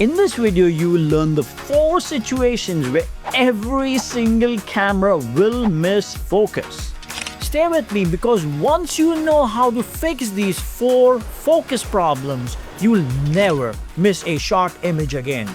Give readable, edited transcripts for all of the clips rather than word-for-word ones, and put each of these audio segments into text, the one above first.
In this video, you will learn the 4 situations where every single camera will miss focus. Stay with me because once you know how to fix these 4 focus problems, you will never miss a shot image again.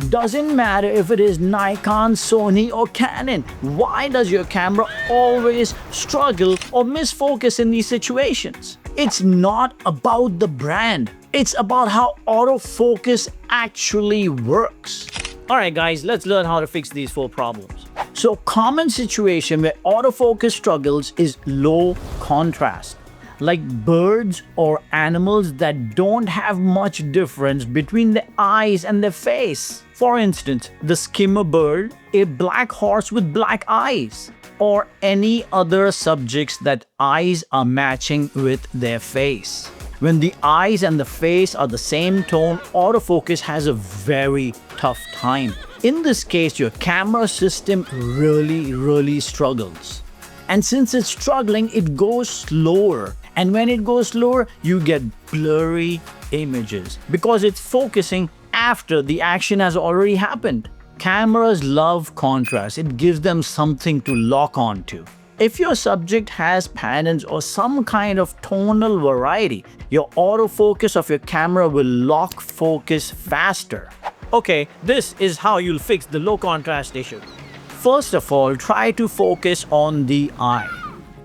Doesn't matter if it is Nikon, Sony or Canon. Why does your camera always struggle or miss focus in these situations? It's not about the brand. It's about how autofocus actually works. Alright guys, let's learn how to fix these 4 problems. So common situation where autofocus struggles is low contrast. Like birds or animals that don't have much difference between the eyes and the face. For instance, the skimmer bird, a black horse with black eyes, or any other subjects that eyes are matching with their face. When the eyes and the face are the same tone, autofocus has a very tough time. In this case, your camera system really struggles. And since it's struggling, it goes slower. And when it goes slower, you get blurry images because it's focusing after the action has already happened. Cameras love contrast. It gives them something to lock onto. If your subject has patterns or some kind of tonal variety, your autofocus of your camera will lock focus faster. Okay, this is how you'll fix the low contrast issue. First of all, try to focus on the eye.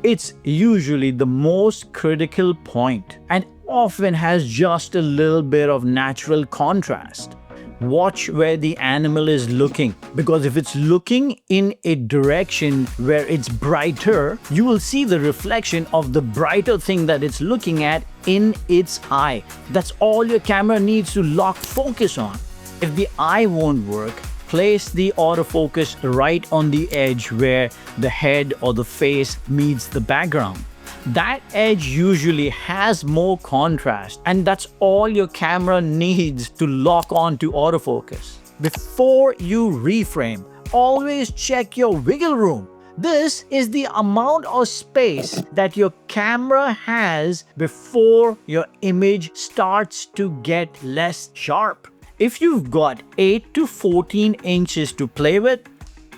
It's usually the most critical point and often has just a little bit of natural contrast. Watch where the animal is looking, because if it's looking in a direction where it's brighter, you will see the reflection of the brighter thing that it's looking at in its eye. That's all your camera needs to lock focus on. If the eye won't work, place the autofocus right on the edge where the head or the face meets the background. That edge usually has more contrast, and that's all your camera needs to lock on to autofocus. Before you reframe, always check your wiggle room. This is the amount of space that your camera has before your image starts to get less sharp. If you've got 8 to 14 inches to play with,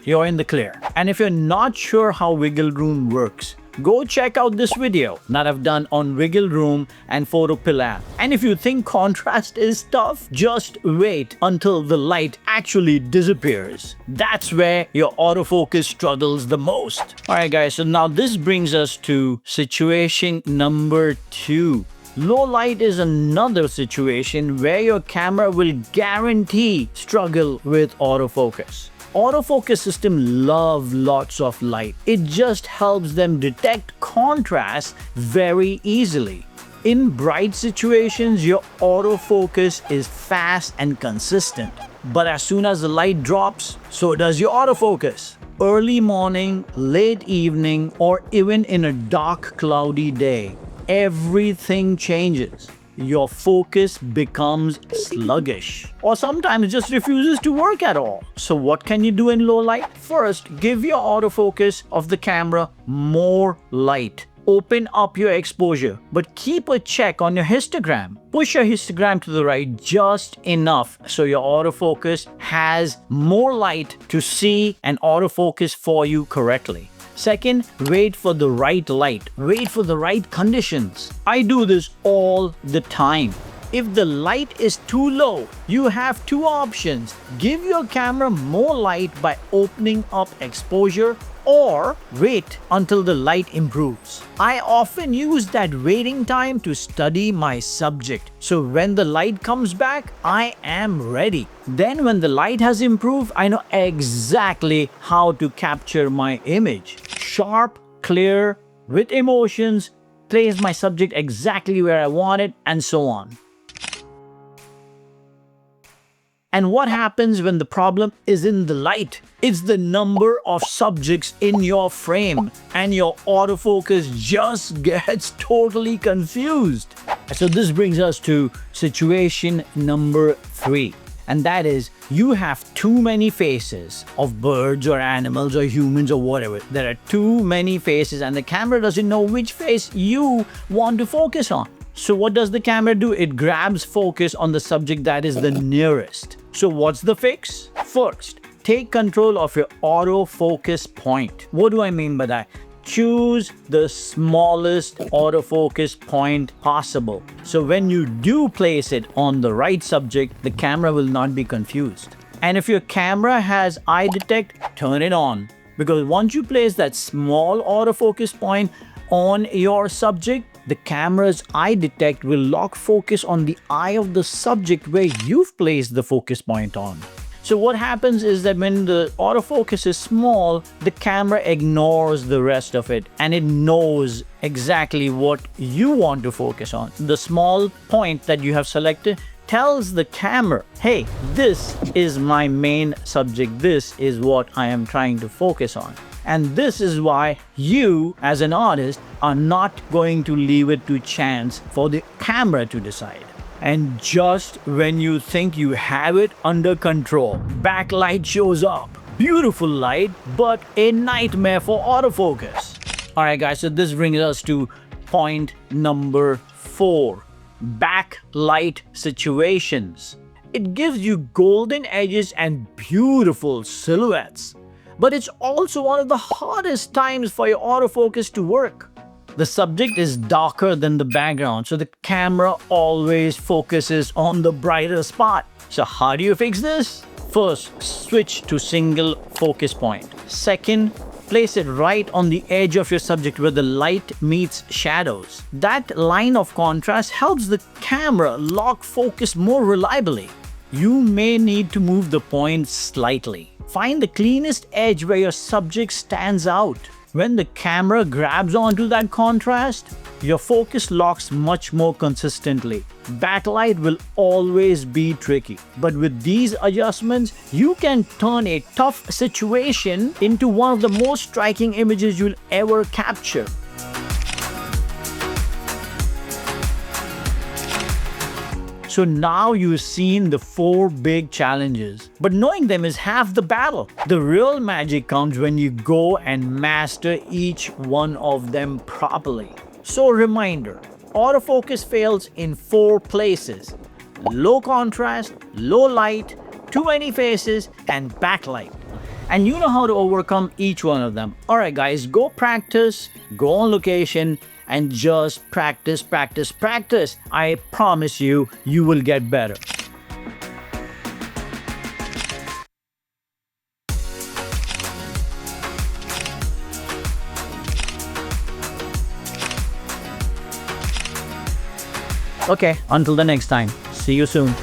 you're in the clear. And if you're not sure how wiggle room works, go check out this video that I've done on wiggle room and photo pill app. And if you think contrast is tough, just wait until the light actually disappears. That's where your autofocus struggles the most. Alright guys, so now this brings us to situation number 2. Low light is another situation where your camera will guarantee struggle with autofocus. Autofocus system love lots of light. It just helps them detect contrast very easily. In bright situations, your autofocus is fast and consistent. But as soon as the light drops, so does your autofocus. Early morning, late evening, or even in a dark, cloudy day, everything changes. Your focus becomes sluggish or sometimes just refuses to work at all. So what can you do in low light? First, give your autofocus of the camera more light. Open up your exposure, but keep a check on your histogram. Push your histogram to the right just enough so your autofocus has more light to see and autofocus for you correctly. Second, wait for the right light. Wait for the right conditions. I do this all the time. If the light is too low, you have 2 options. Give your camera more light by opening up exposure or wait until the light improves. I often use that waiting time to study my subject. So when the light comes back, I am ready. Then when the light has improved, I know exactly how to capture my image. Sharp, clear, with emotions, place my subject exactly where I want it, and so on. And what happens when the problem is in the light? It's the number of subjects in your frame, and your autofocus just gets totally confused. So this brings us to situation number 3. And that is, you have too many faces of birds or animals or humans or whatever. There are too many faces and the camera doesn't know which face you want to focus on. So what does the camera do? It grabs focus on the subject that is the nearest. So what's the fix? First, take control of your autofocus point. What do I mean by that? Choose the smallest autofocus point possible. So when you do place it on the right subject, the camera will not be confused. And if your camera has eye detect, turn it on. Because once you place that small autofocus point on your subject, the camera's eye detect will lock focus on the eye of the subject where you've placed the focus point on. So what happens is that when the autofocus is small, the camera ignores the rest of it and it knows exactly what you want to focus on. The small point that you have selected tells the camera, hey, this is my main subject. This is what I am trying to focus on. And this is why you, as an artist, are not going to leave it to chance for the camera to decide. And just when you think you have it under control, backlight shows up. Beautiful light, but a nightmare for autofocus. Alright guys, so this brings us to point number 4. Backlight situations. It gives you golden edges and beautiful silhouettes. But it's also one of the hardest times for your autofocus to work. The subject is darker than the background, so the camera always focuses on the brighter spot. So how do you fix this? First, switch to single focus point. Second, place it right on the edge of your subject where the light meets shadows. That line of contrast helps the camera lock focus more reliably. You may need to move the point slightly. Find the cleanest edge where your subject stands out. When the camera grabs onto that contrast, your focus locks much more consistently. Backlight will always be tricky, but with these adjustments, you can turn a tough situation into one of the most striking images you'll ever capture. So now you've seen the 4 big challenges, but knowing them is half the battle. The real magic comes when you go and master each one of them properly. So reminder, autofocus fails in 4 places: low contrast, low light, too many faces, and backlight. And you know how to overcome each one of them. Alright guys, go practice, go on location, and just practice, practice, practice. I promise you, you will get better. Okay, until the next time. See you soon.